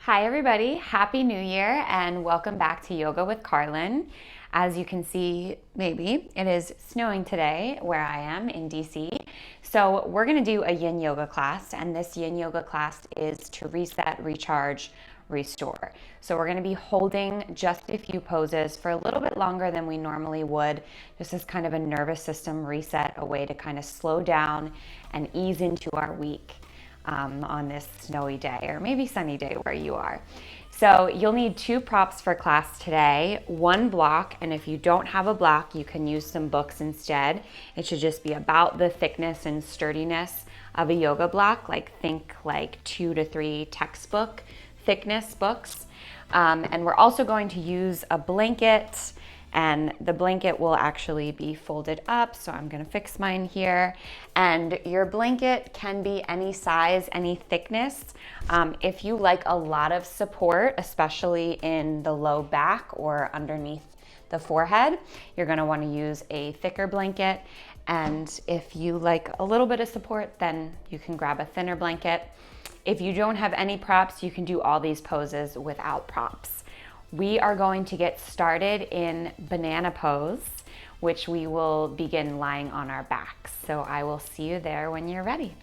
Hi everybody, Happy New Year and welcome back to Yoga with Carlin. As you can see, maybe, it is snowing today where I am in DC. So we're gonna do a yin yoga class, and this yin yoga class is to reset, recharge, restore. So we're gonna be holding just a few poses for a little bit longer than we normally would, just as kind of a nervous system reset, a way to kind of slow down and ease into our week. On this snowy day or maybe sunny day where you are. So you'll need two props for class today, one block, and if you don't have a block, you can use some books instead. It should just be about the thickness and sturdiness of a yoga block, think 2 to 3 textbook thickness books. And we're also going to use a blanket, and the blanket will actually be folded up. So I'm gonna fix mine here. And your blanket can be any size, any thickness. If you like a lot of support, especially in the low back or underneath the forehead, you're gonna wanna use a thicker blanket. And if you like a little bit of support, then you can grab a thinner blanket. If you don't have any props, you can do all these poses without props. We are going to get started in banana pose, which we will begin lying on our backs. So I will see you there when you're ready.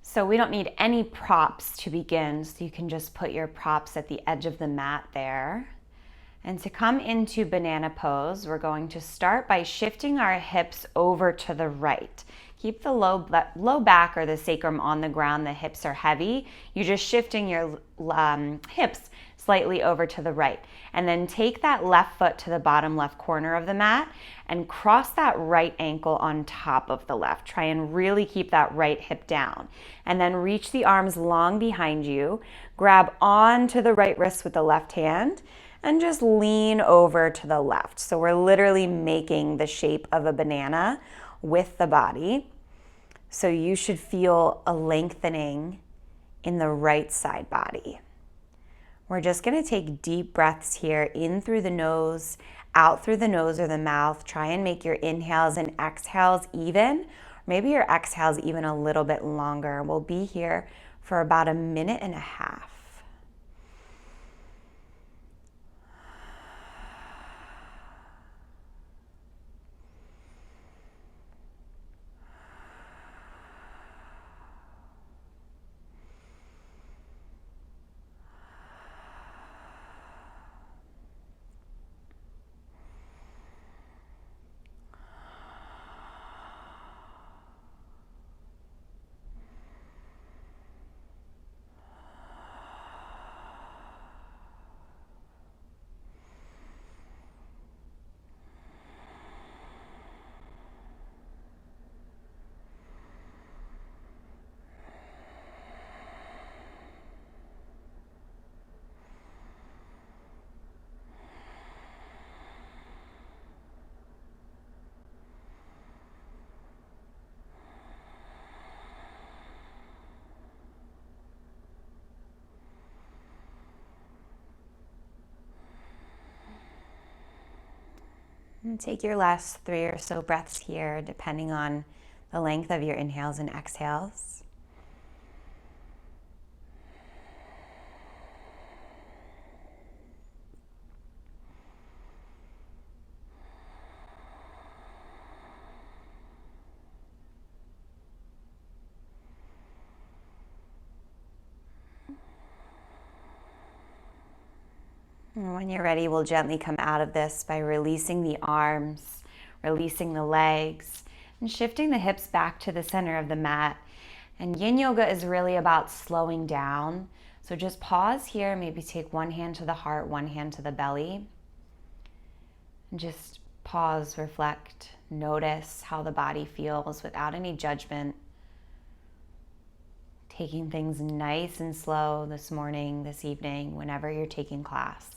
So we don't need any props to begin, so you can just put your props at the edge of the mat there. And to come into banana pose, we're going to start by shifting our hips over to the right. Keep the low back or the sacrum on the ground. The hips are heavy. You're just shifting your hips slightly over to the right. And then take that left foot to the bottom left corner of the mat and cross that right ankle on top of the left. Try and really keep that right hip down. And then reach the arms long behind you. Grab onto the right wrist with the left hand and just lean over to the left. So we're literally making the shape of a banana with the body. So you should feel a lengthening in the right side body. We're just gonna take deep breaths here, in through the nose, out through the nose or the mouth. Try and make your inhales and exhales even. Maybe your exhales even a little bit longer. We'll be here for about 1.5 minutes. And take your last 3 or so breaths here, depending on the length of your inhales and exhales. And when you're ready, we'll gently come out of this by releasing the arms, releasing the legs, and shifting the hips back to the center of the mat. And yin yoga is really about slowing down. So just pause here, maybe take one hand to the heart, one hand to the belly. And just pause, reflect, notice how the body feels without any judgment. taking things nice and slow this morning, this evening, whenever you're taking class.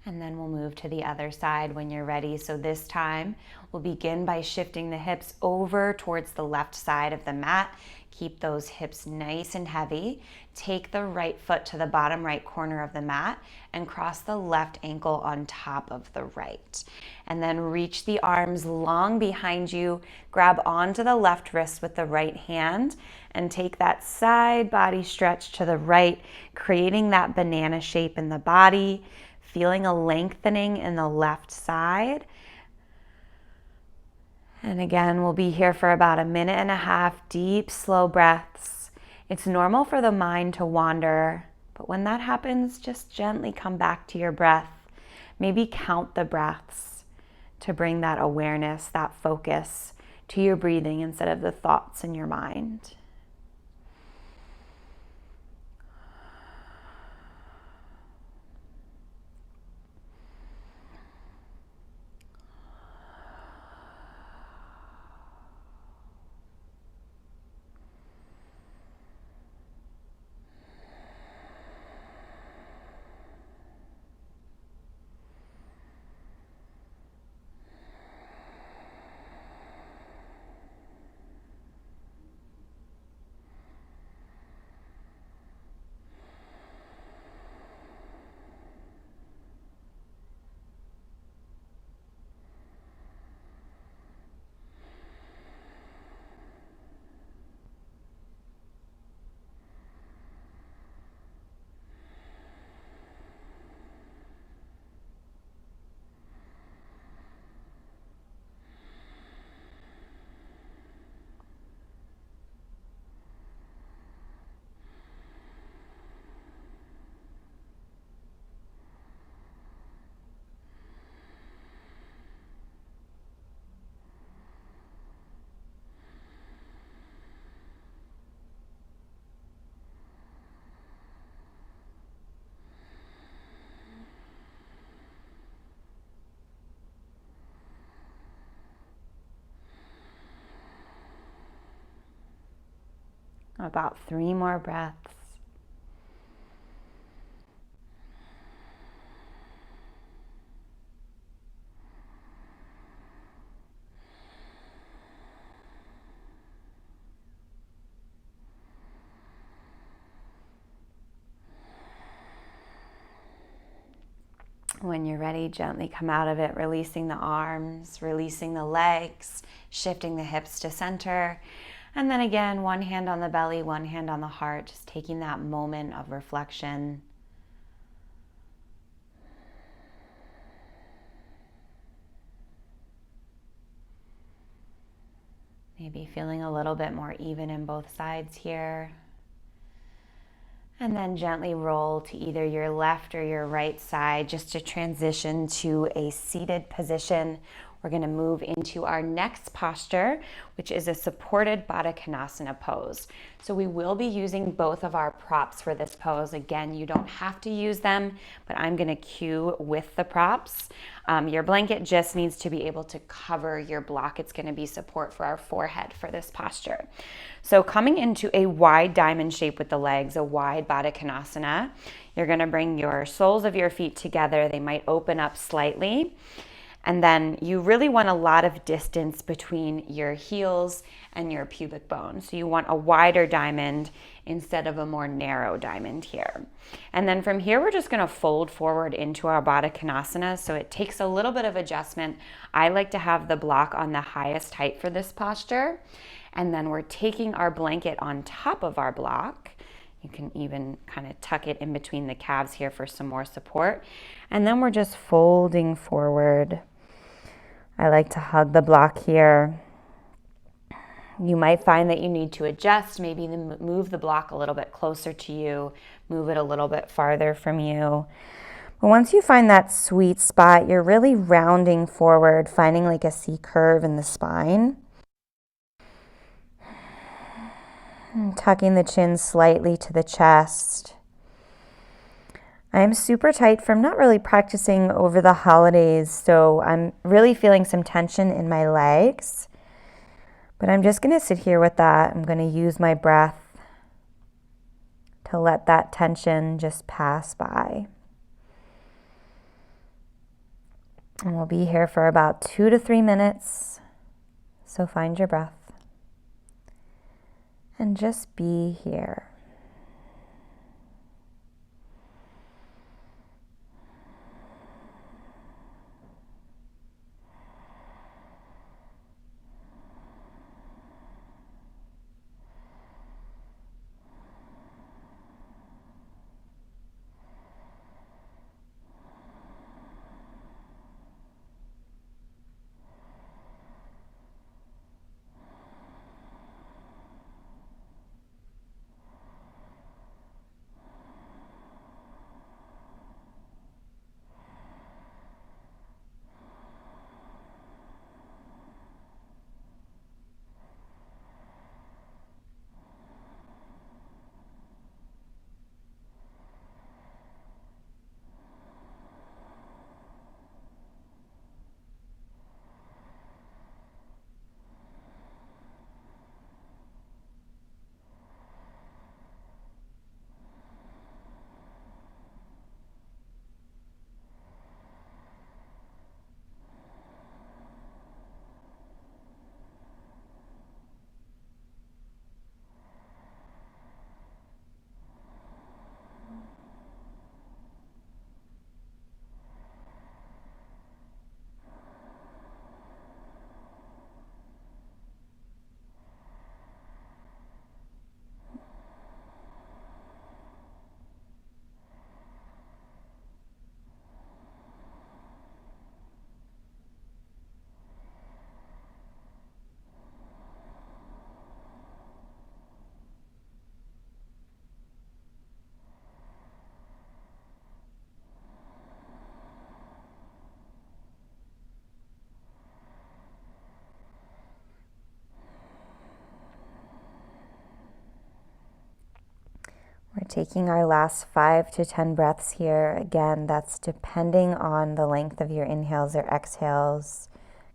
And then we'll move to the other side when you're ready. So this time we'll begin by shifting the hips over towards the left side of the mat. Keep those hips nice and heavy. Take the right foot to the bottom right corner of the mat and cross the left ankle on top of the right. And then reach the arms long behind you. Grab onto the left wrist with the right hand and take that side body stretch to the right, creating that banana shape in the body. Feeling a lengthening in the left side. And again, we'll be here for about 1.5 minutes, deep, slow breaths. It's normal for the mind to wander, but when that happens, just gently come back to your breath. Maybe count the breaths to bring that awareness, that focus to your breathing instead of the thoughts in your mind. About 3 more breaths. When you're ready, gently come out of it, releasing the arms, releasing the legs, shifting the hips to center. And then again, one hand on the belly, one hand on the heart, just taking that moment of reflection. Maybe feeling a little bit more even in both sides here. And then gently roll to either your left or your right side just to transition to a seated position. We're going to move into our next posture, which is a supported Badaknasana pose. So we will be using both of our props for this pose. Again, you don't have to use them, but I'm going to cue with the props. Your blanket just needs to be able to cover your block. It's going to be support for our forehead for this posture. So coming into a wide diamond shape with the legs, a wide Badaknasana, you're going to bring your soles of your feet together. They might open up slightly. And then you really want a lot of distance between your heels and your pubic bone. So you want a wider diamond instead of a more narrow diamond here. And then from here, we're just gonna fold forward into our Badaknasana. So it takes a little bit of adjustment. I like to have the block on the highest height for this posture. And then we're taking our blanket on top of our block. You can even kind of tuck it in between the calves here for some more support. And then we're just folding forward. I like to hug the block here. You might find that you need to adjust, maybe move the block a little bit closer to you, move it a little bit farther from you. But once you find that sweet spot, you're really rounding forward, finding like a C curve in the spine. And tucking the chin slightly to the chest. I'm super tight from not really practicing over the holidays, so I'm really feeling some tension in my legs. But I'm just going to sit here with that. I'm going to use my breath to let that tension just pass by. And we'll be here for about 2 to 3 minutes. So find your breath and just be here. We're taking our last 5 to 10 breaths here. Again, that's depending on the length of your inhales or exhales.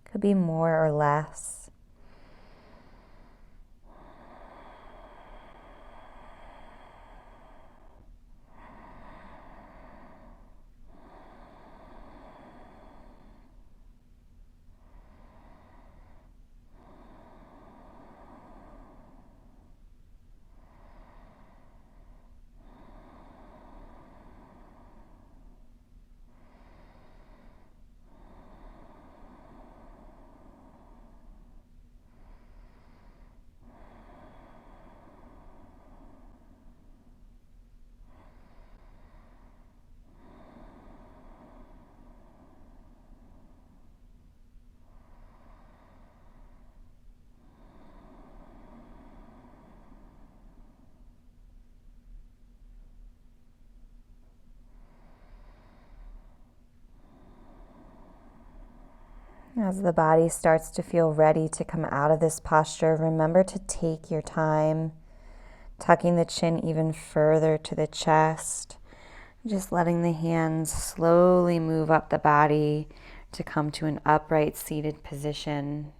Could be more or less. As the body starts to feel ready to come out of this posture, remember to take your time, tucking the chin even further to the chest, just letting the hands slowly move up the body to come to an upright seated position.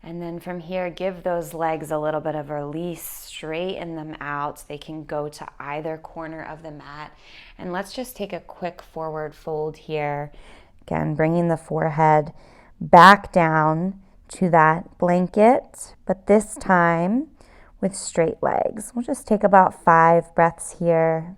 And then from here, give those legs a little bit of a release, straighten them out. They can go to either corner of the mat. And let's just take a quick forward fold here. Again, bringing the forehead back down to that blanket, but this time with straight legs. We'll just take about 5 breaths here.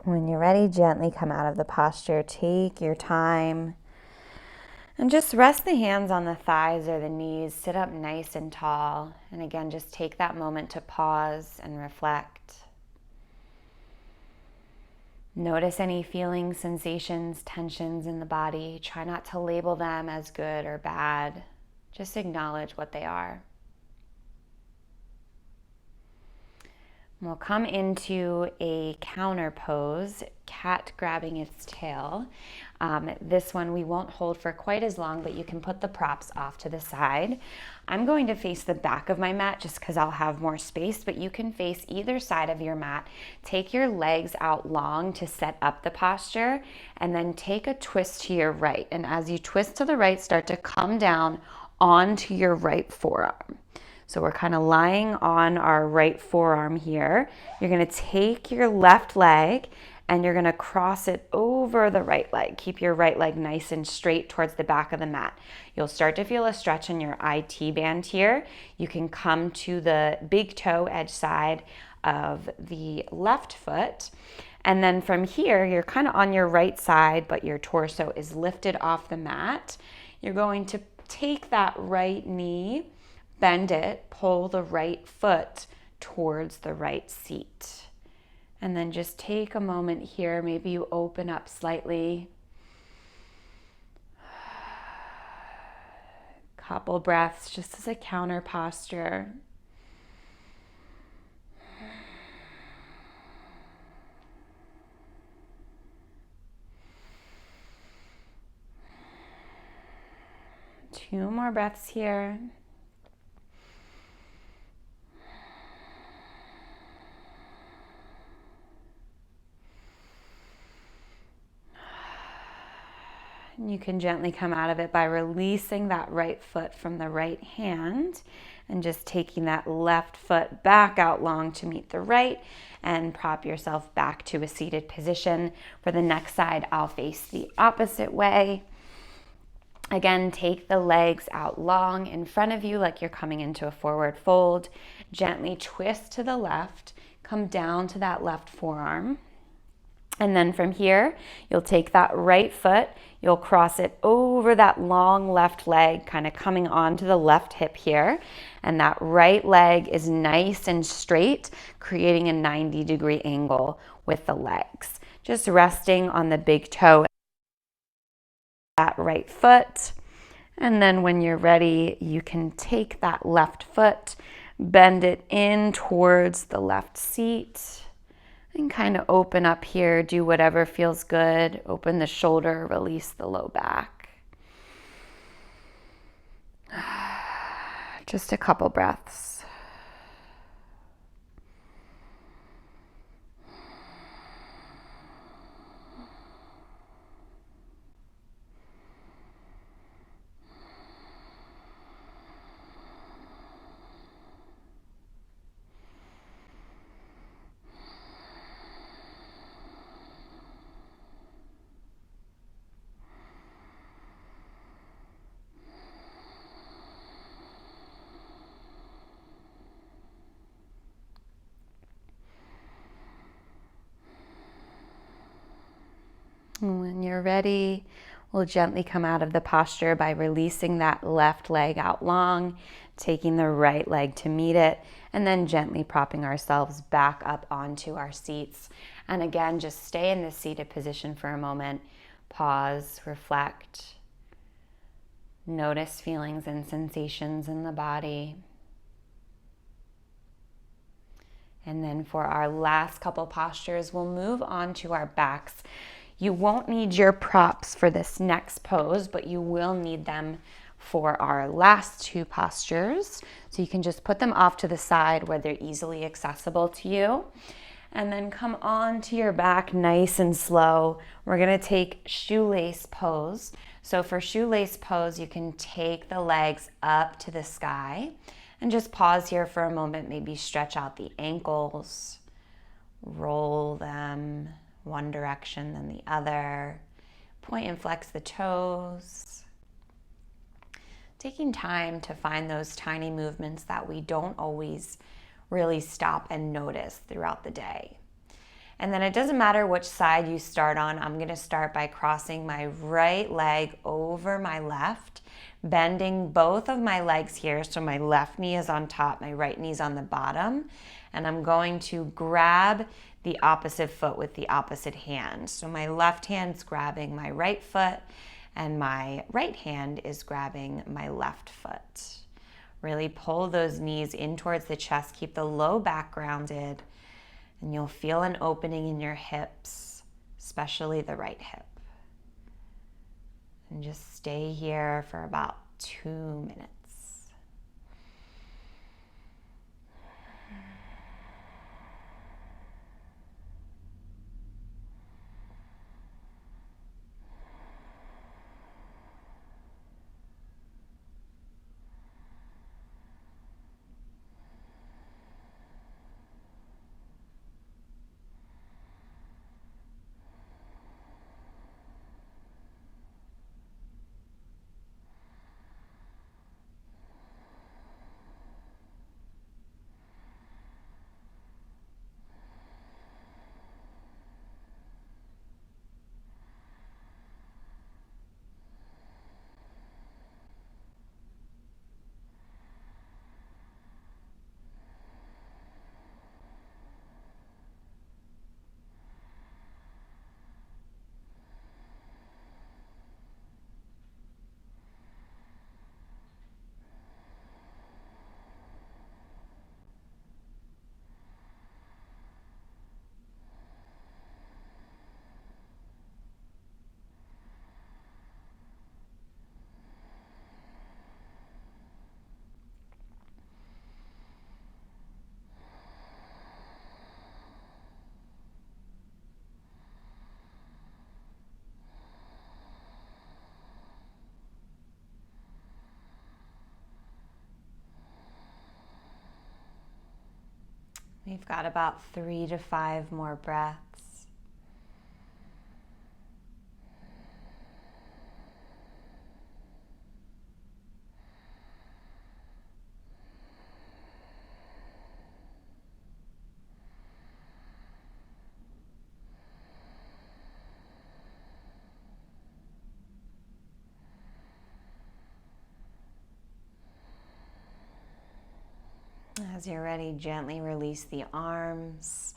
When you're ready, gently come out of the posture. Take your time And just rest the hands on the thighs or the knees, sit up nice and tall. And again, just take that moment to pause and reflect. Notice any feelings, sensations, tensions in the body. Try not to label them as good or bad. Just acknowledge what they are. We'll come into a counter pose, cat grabbing its tail. This one we won't hold for quite as long, but you can put the props off to the side. I'm going to face the back of my mat just because I'll have more space, but you can face either side of your mat. Take your legs out long to set up the posture, and then take a twist to your right. And as you twist to the right, start to come down onto your right forearm. So we're kind of lying on our right forearm here. You're going to take your left leg and you're going to cross it over the right leg. Keep your right leg nice and straight towards the back of the mat. You'll start to feel a stretch in your IT band here. You can come to the big toe edge side of the left foot. And then from here, you're kind of on your right side, but your torso is lifted off the mat. You're going to take that right knee, bend it, pull the right foot towards the right seat. And then just take a moment here. Maybe you open up slightly. Couple breaths just as a counter posture. Two more breaths here. And you can gently come out of it by releasing that right foot from the right hand and just taking that left foot back out long to meet the right and prop yourself back to a seated position. For the next side, I'll face the opposite way. Again, take the legs out long in front of you like you're coming into a forward fold. Gently twist to the left, come down to that left forearm. And then from here, you'll take that right foot, you'll cross it over that long left leg, kind of coming onto the left hip here. And that right leg is nice and straight, creating a 90-degree angle with the legs. Just resting on the big toe, that right foot. And then when you're ready, you can take that left foot, bend it in towards the left seat. And kind of open up here, do whatever feels good. Open the shoulder, release the low back. Just a couple breaths. When you're ready, we'll gently come out of the posture by releasing that left leg out long, taking the right leg to meet it, and then gently propping ourselves back up onto our seats. And again, just stay in this seated position for a moment. Pause, reflect, notice feelings and sensations in the body. And then for our last couple postures, we'll move on to our backs. You won't need your props for this next pose, but you will need them for our last two postures. So you can just put them off to the side where they're easily accessible to you. And then come on to your back nice and slow. We're gonna take shoelace pose. So for shoelace pose, you can take the legs up to the sky and just pause here for a moment. Maybe stretch out the ankles, roll them one direction, then the other. Point and flex the toes. Taking time to find those tiny movements that we don't always really stop and notice throughout the day. And then it doesn't matter which side you start on. I'm going to start by crossing my right leg over my left, bending both of my legs here. So my left knee is on top, my right knee is on the bottom. And I'm going to grab the opposite foot with the opposite hand. So my left hand's grabbing my right foot and my right hand is grabbing my left foot. Really pull those knees in towards the chest. Keep the low back grounded. And you'll feel an opening in your hips, especially the right hip. And just stay here for about 2 minutes. We've got about 3 to 5 more breaths. As you're ready, gently release the arms.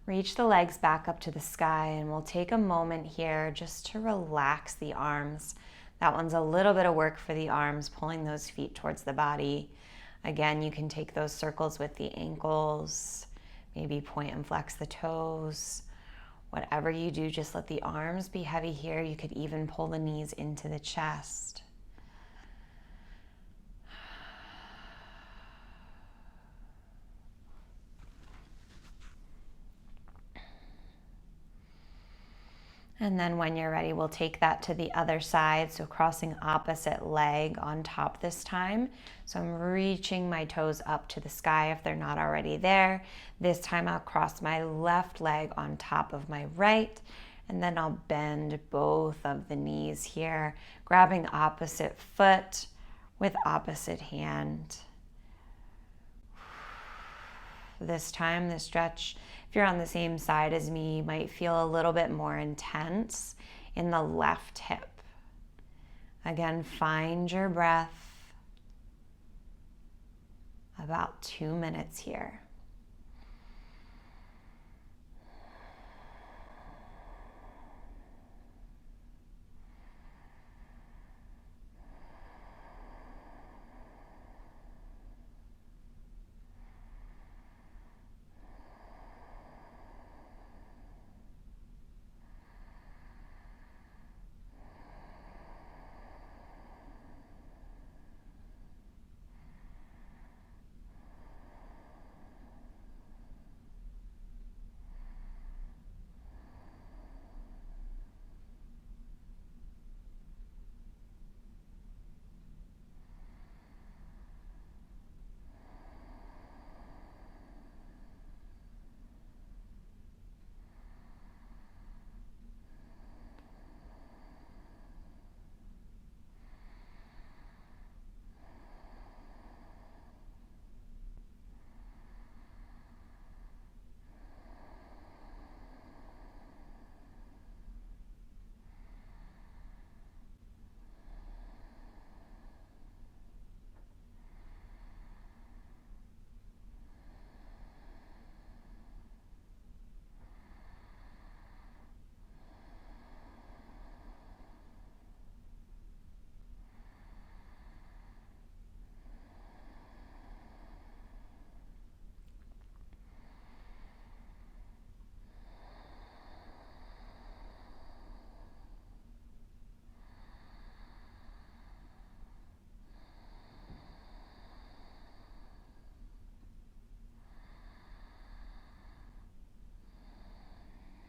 Reach the legs back up to the sky, and we'll take a moment here just to relax the arms. That one's a little bit of work for the arms, pulling those feet towards the body. Again, you can take those circles with the ankles, maybe point and flex the toes. Whatever you do, just let the arms be heavy here. You could even pull the knees into the chest. And then when you're ready, we'll take that to the other side. So crossing opposite leg on top this time. So I'm reaching my toes up to the sky if they're not already there. This time I'll cross my left leg on top of my right. And then I'll bend both of the knees here, grabbing opposite foot with opposite hand. This time, the stretch, if you're on the same side as me, might feel a little bit more intense in the left hip. Again, find your breath. About 2 minutes here.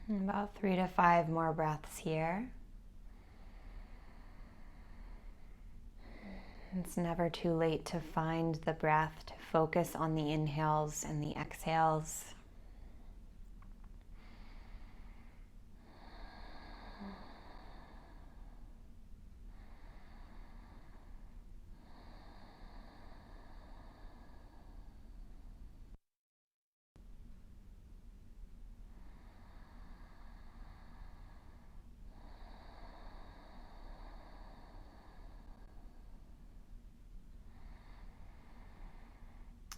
About 3 to 5 more breaths here. It's never too late to find the breath, to focus on the inhales and the exhales.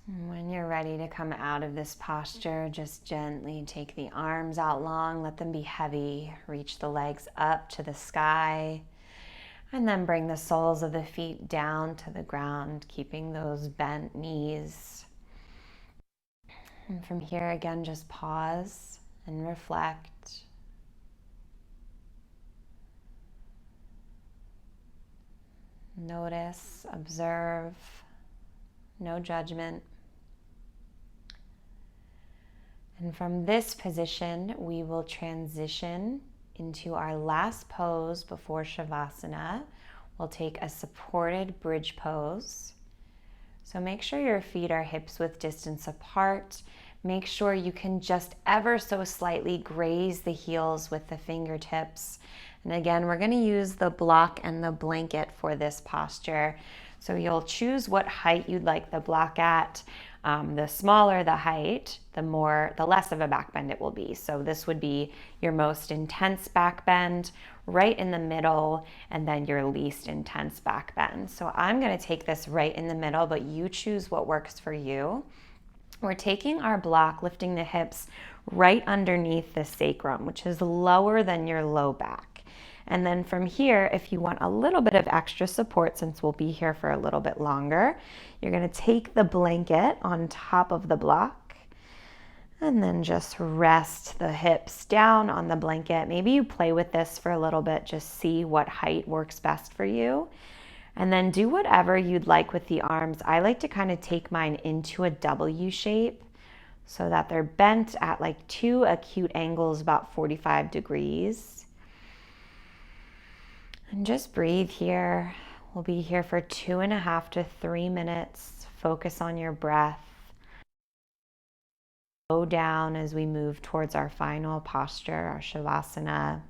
And when you're ready to come out of this posture, just gently take the arms out long, let them be heavy. Reach the legs up to the sky, and then bring the soles of the feet down to the ground, keeping those bent knees. And from here again, just pause and reflect. Notice, observe, no judgment. And from this position, we will transition into our last pose before Shavasana. We'll take a supported bridge pose. So make sure your feet are hips width distance apart. Make sure you can just ever so slightly graze the heels with the fingertips. And again, we're going to use the block and the blanket for this posture. So you'll choose what height you'd like the block at. The smaller the height, the less of a back bend it will be. So this would be your most intense back bend, right in the middle, and then your least intense back bend. So I'm going to take this right in the middle, but you choose what works for you. We're taking our block, lifting the hips right underneath the sacrum, which is lower than your low back. And then from here, if you want a little bit of extra support, since we'll be here for a little bit longer, you're going to take the blanket on top of the block and then just rest the hips down on the blanket. Maybe you play with this for a little bit, just see what height works best for you. And then do whatever you'd like with the arms. I like to kind of take mine into a W shape so that they're bent at like two acute angles, about 45 degrees. And just breathe here. We'll be here for 2.5 to 3 minutes. Focus on your breath. Slow down as we move towards our final posture, our Shavasana.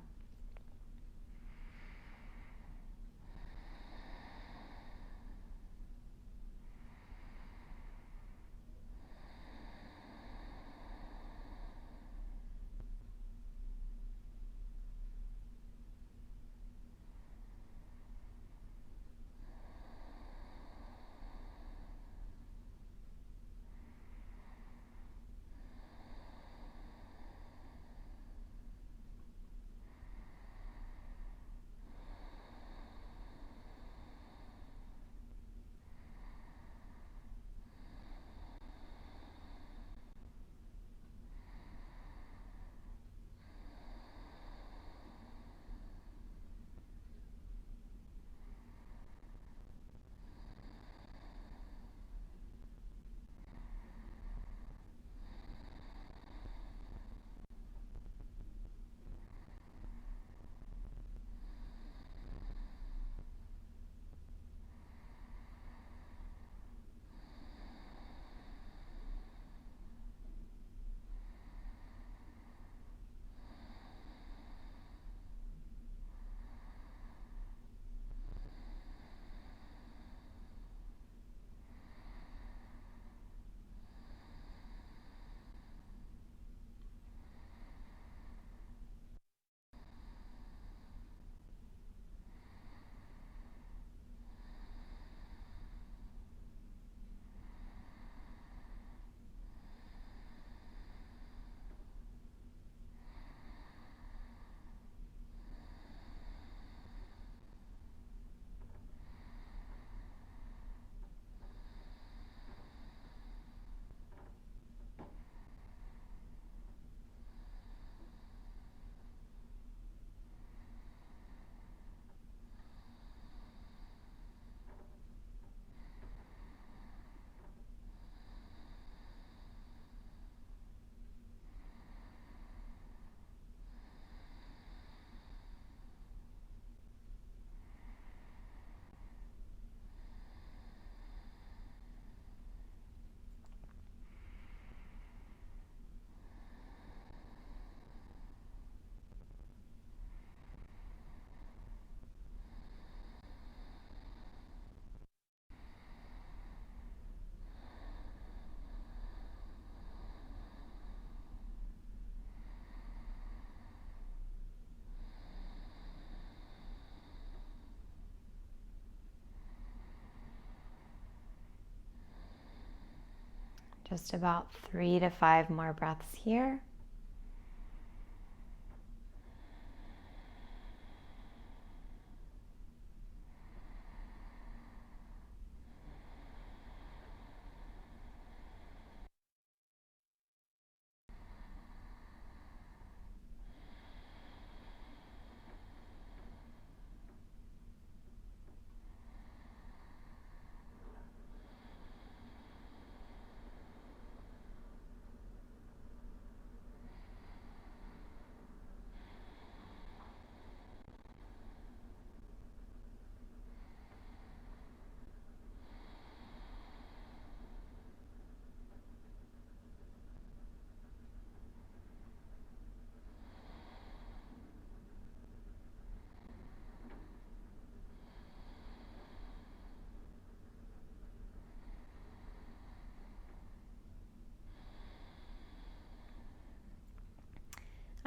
Just about 3 to 5 more breaths here.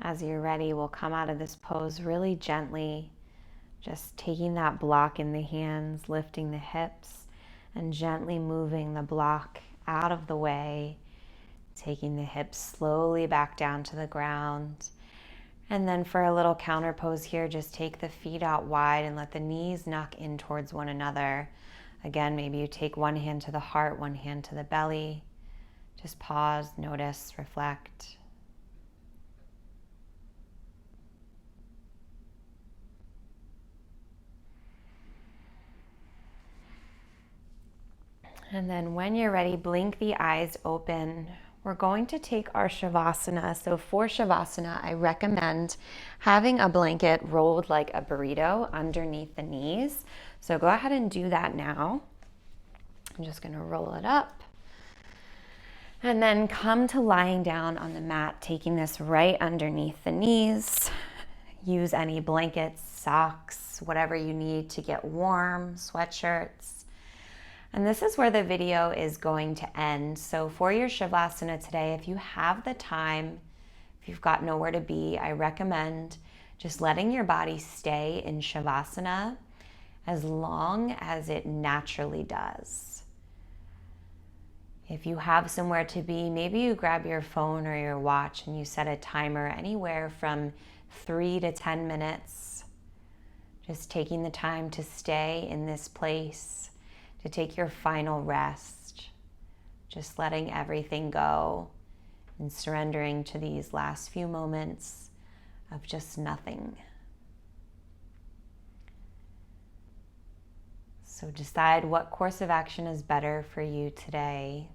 As you're ready, we'll come out of this pose really gently, just taking that block in the hands, lifting the hips, and gently moving the block out of the way, taking the hips slowly back down to the ground. And then for a little counter pose here, just take the feet out wide and let the knees knock in towards one another. Again, maybe you take one hand to the heart, one hand to the belly. Just pause, notice, reflect. And then when you're ready, blink the eyes open. We're going to take our Shavasana. So for Shavasana, I recommend having a blanket rolled like a burrito underneath the knees. So go ahead and do that now. I'm just going to roll it up. And then come to lying down on the mat, taking this right underneath the knees. Use any blankets, socks, whatever you need to get warm, sweatshirts. And this is where the video is going to end. So for your Shavasana today, if you have the time, if you've got nowhere to be, I recommend just letting your body stay in Shavasana as long as it naturally does. If you have somewhere to be, maybe you grab your phone or your watch and you set a timer anywhere from 3 to 10 minutes. Just taking the time to stay in this place, to take your final rest, just letting everything go and surrendering to these last few moments of just nothing. So decide what course of action is better for you today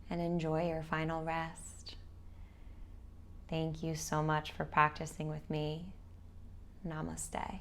and enjoy your final rest. Thank you so much for practicing with me. Namaste.